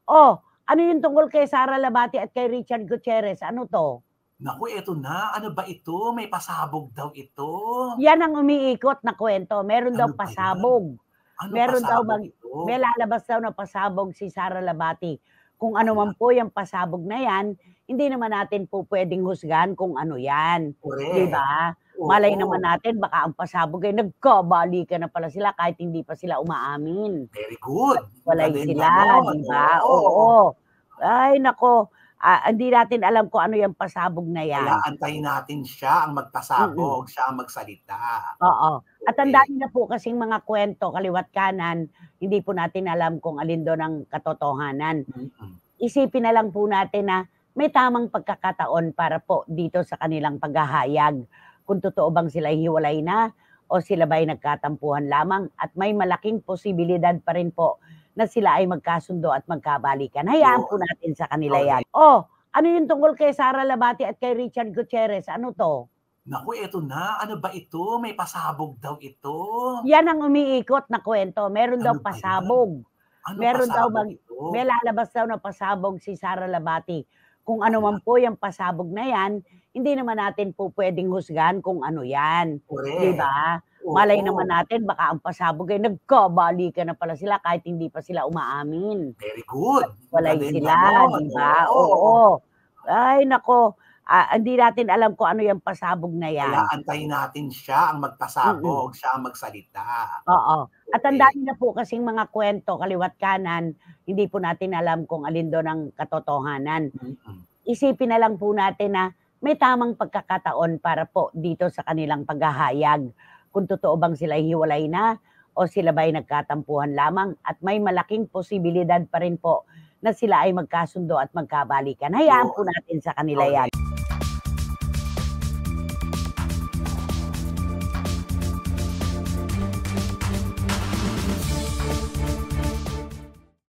Oh, ano yung tungkol kay Sara Labati at kay Richard Gutierrez, ano 'to? Naku, eto na. Ano ba ito? May pasabog daw ito. Yan ang umiikot na kuwento, meron daw Ano ba yan? pasabog. Ano Meron daw pasabog bang may ito? lalabas daw na pasabog si Sara Labati. Kung ano Hala, man po yang pasabog na yan, hindi naman natin po puwedeng husgahan kung ano yan, 'di korek. ba? Malay naman Oo, natin baka ang pasabog ay nagkabalikan na pala sila kahit hindi pa sila umaamin. very good. Walay Galing sila, gano'n, 'di ba? oo. Oo. Ay naku, hindi natin alam kung ano yang pasabog na Kaya yan. antayin natin siya ang Mm. magpasabog, siya ang magsalita. Oo, at ang Korek. dami na po kasing mga kuwento kaliwa't kanan, hindi po natin alam kung alin dun ang katotohanan. Mm. Isipin na lang po natin na may tamang pagkakataon para po dito sa kanilang paghahayag, kung totoo bang sila'y hiwalay na o sila ba'y nagkatampuhan lamang at may malaking posibilidad pa rin po na sila ay magkasundo at magkabalikan. Hayaan po Yun, natin sa kanila yan. korek. Oh, ano yung tungkol kay Sara Labati at kay Richard Gutierrez, ano 'to? Naku, eto na. Ano ba ito? May pasabog daw ito. Yan ang umiikot na kuwento, meron daw Ano ba yan? pasabog. Ano Meron daw pasabog bang ito? may lalabas daw na pasabog si Sara Labati. Kung ano Hala, man po yang pasabog na yan, hindi naman natin po puwedeng husgahan kung ano yan, 'di korek. ba? Malay naman Oo, natin baka ang pasabog ay nagkabalikan na pala sila kahit hindi pa sila umaamin. very good. Walay Galing sila, gano'n, 'di ba? oo. Oo. Ay naku, hindi natin alam kung ano yang pasabog na Kaya yan. antayin natin siya ang Mm. magpasabog, siya ang magsalita. Oo, at ang Korek. dami na po kasing mga kuwento kaliwa't kanan, hindi po natin alam kung alin dun ang katotohanan. Mm. Isipin na lang po natin na may tamang pagkakataon para po dito sa kanilang paghahayag, kung totoo bang sila'y hiwalay na o sila ba'y nagkatampuhan lamang at may malaking posibilidad pa rin po na sila ay magkasundo at magkabalikan. Hayaan po Yun, natin sa kanila yan. korek.